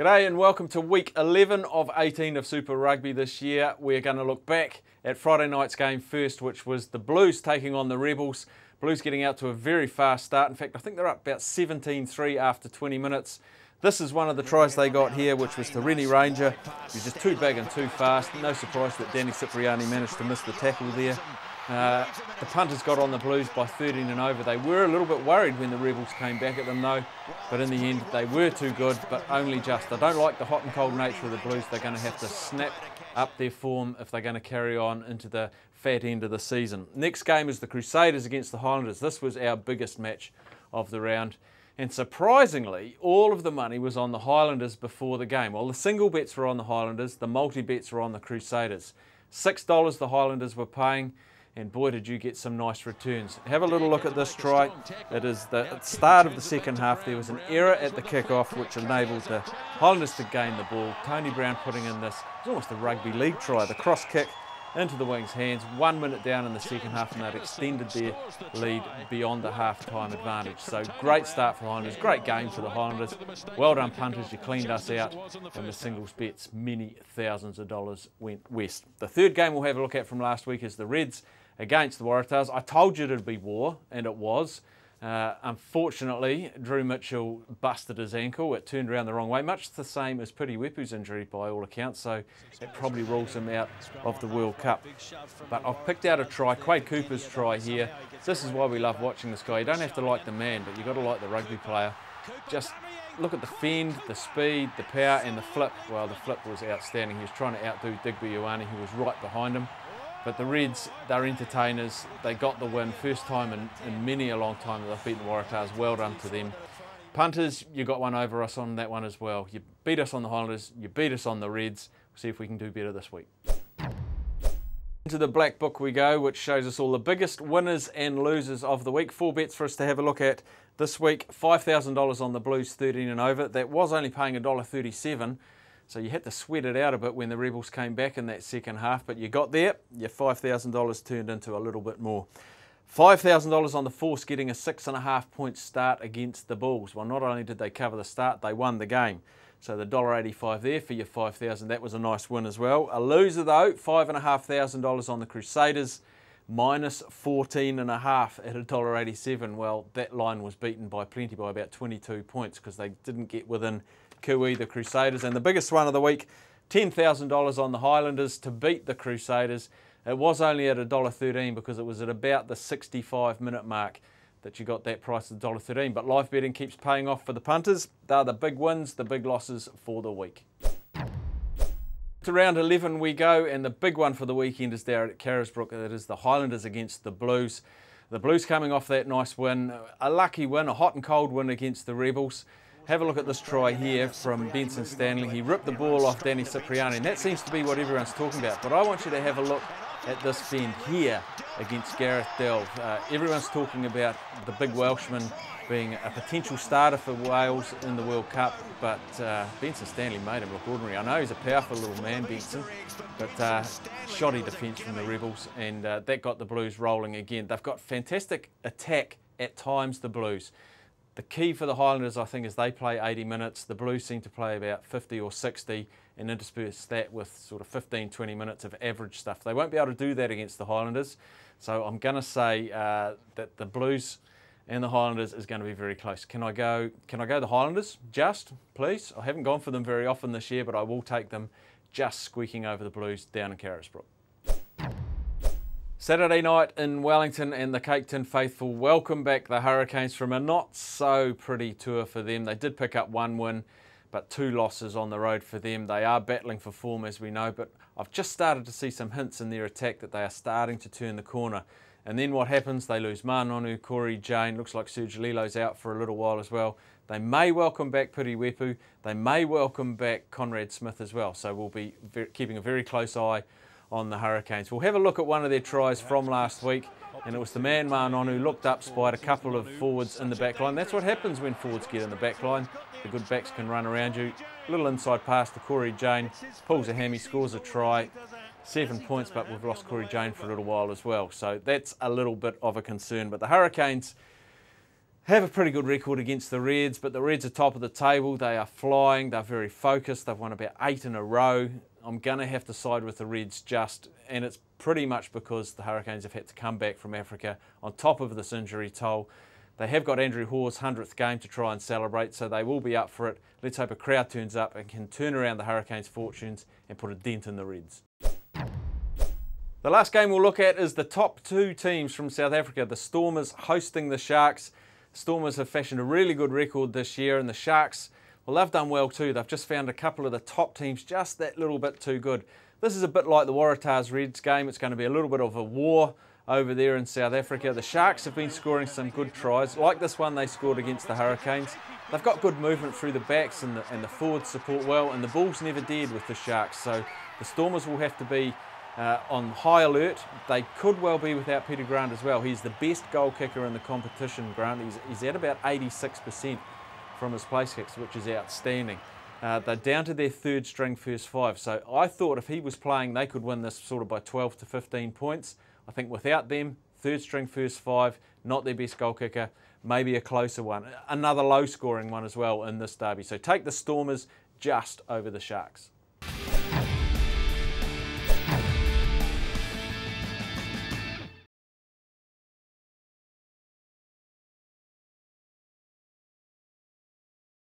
G'day and welcome to week 11 of 18 of Super Rugby this year. We're going to look back at Friday night's game first, which was the Blues taking on the Rebels. Blues getting out to a very fast start. In fact, I think they're up about 17-3 after 20 minutes. This is one of the tries they got here, which was to Rennie Ranger. He was just too big and too fast. No surprise that Danny Cipriani managed to miss the tackle there. The punters got on the Blues by 13 and over. They were a little bit worried when the Rebels came back at them though, but in the end they were too good, but only just. I don't like the hot and cold nature of the Blues. They're going to have to snap up their form if they're going to carry on into the fat end of the season. Next game is the Crusaders against the Highlanders. This was our biggest match of the round. And surprisingly, all of the money was on the Highlanders before the game. Well, the single bets were on the Highlanders, the multi-bets were on the Crusaders. $6 the Highlanders were paying, and boy did you get some nice returns. Have a little look at this try. It is the start of the second half. There was an error at the kick-off which enabled the Highlanders to gain the ball. Tony Brown putting in this, it was almost a rugby league try, the cross kick into the wings' hands. 1 minute down in the second half and they'd extended their lead beyond the half-time advantage. So great start for the Highlanders, great game for the Highlanders. Well done punters, you cleaned us out, and the singles bets, many thousands of dollars went west. The third game we'll have a look at from last week is the Reds against the Waratahs. I told you it'd be war, and it was. Unfortunately, Drew Mitchell busted his ankle. It turned around the wrong way, much the same as Piriwepu's injury by all accounts, so it probably rules him out of the World Cup. But I've picked out a try, Quade Cooper's try here. This is why we love watching this guy. You don't have to like the man, but you've got to like the rugby player. Just look at the fend, the speed, the power, and the flip. Well, the flip was outstanding. He was trying to outdo Digby Ioane, who was right behind him. But the Reds, they're entertainers. They got the win, first time in many a long time that they've beaten the Waratahs. Well done to them. Punters, you got one over us on that one as well. You beat us on the Highlanders, you beat us on the Reds. We'll see if we can do better this week. Into the black book we go, which shows us all the biggest winners and losers of the week. 4 bets for us to have a look at this week. $5,000 on the Blues, 13 and over. That was only paying $1.37. So you had to sweat it out a bit when the Rebels came back in that second half, but you got there. Your $5,000 turned into a little bit more. $5,000 on the Force, getting a 6.5 point start against the Bulls. Well, not only did they cover the start, they won the game. So the $1.85 there for your $5,000, that was a nice win as well. A loser though, $5,500 on the Crusaders, minus 14.5 at $1.87. Well, that line was beaten by plenty, by about 22 points, because they didn't get within Kui, the Crusaders. And the biggest one of the week, $10,000 on the Highlanders to beat the Crusaders. It was only at $1.13 because it was at about the 65-minute mark that you got that price of $1.13. But live betting keeps paying off for the punters. They're the big wins, the big losses for the week. To round 11 we go, and the big one for the weekend is there at Carisbrook. It is the Highlanders against the Blues. The Blues coming off that nice win, a lucky win, a hot and cold win against the Rebels. Have a look at this try here from Benson Stanley. He ripped the ball off Danny Cipriani, and that seems to be what everyone's talking about. But I want you to have a look at this fend here against Gareth Delve. Everyone's talking about the big Welshman being a potential starter for Wales in the World Cup, but Benson Stanley made him look ordinary. I know he's a powerful little man, Benson, but shoddy defence from the Rebels, and that got the Blues rolling again. They've got fantastic attack at times, the Blues. The key for the Highlanders, I think, is they play 80 minutes. The Blues seem to play about 50 or 60 and intersperse that with sort of 15, 20 minutes of average stuff. They won't be able to do that against the Highlanders. So I'm going to say that the Blues and the Highlanders is going to be very close. Can I go the Highlanders? Just, please. I haven't gone for them very often this year, but I will take them just squeaking over the Blues down in Carisbrook. Saturday night in Wellington, and the Cake Tin faithful welcome back the Hurricanes from a not so pretty tour for them. They did pick up 1 win, but 2 losses on the road for them. They are battling for form, as we know, but I've just started to see some hints in their attack that they are starting to turn the corner. And then what happens? They lose Manonu, Corey Jane, looks like Serge Lilo's out for a little while as well. They may welcome back Piriwepu. They may welcome back Conrad Smith as well. So we'll be keeping a very close eye on the Hurricanes. We'll have a look at one of their tries from last week, and it was the man Manonu looked up, spied a couple of forwards in the back line. That's what happens when forwards get in the back line. The good backs can run around you. Little inside pass to Corey Jane, pulls a hammy, scores a try. 7 points, but we've lost Corey Jane for a little while as well. So that's a little bit of a concern. But the Hurricanes, have a pretty good record against the Reds, but the Reds are top of the table. They are flying, they're very focused, they've won about 8 in a row. I'm going to have to side with the Reds and it's pretty much because the Hurricanes have had to come back from Africa on top of this injury toll. They have got Andrew Hoare's 100th game to try and celebrate, so they will be up for it. Let's hope a crowd turns up and can turn around the Hurricanes' fortunes and put a dent in the Reds. The last game we'll look at is the top 2 teams from South Africa, the Stormers hosting the Sharks. Stormers have fashioned a really good record this year, and the Sharks, well, they've done well too. They've just found a couple of the top teams just that little bit too good. This is a bit like the Waratahs-Reds game. It's going to be a little bit of a war over there in South Africa. The Sharks have been scoring some good tries, like this one they scored against the Hurricanes. They've got good movement through the backs, and the forwards support well, and the ball's never dead with the Sharks. So the Stormers will have to be on high alert. They could well be without Peter Grant as well. He's the best goal kicker in the competition, Grant. He's at about 86% from his place kicks, which is outstanding. They're down to their 3rd string first 5, so I thought if he was playing they could win this sort of by 12 to 15 points. I think without them, 3rd string first 5, not their best goal kicker, maybe a closer one. Another low scoring one as well in this derby. So take the Stormers just over the Sharks.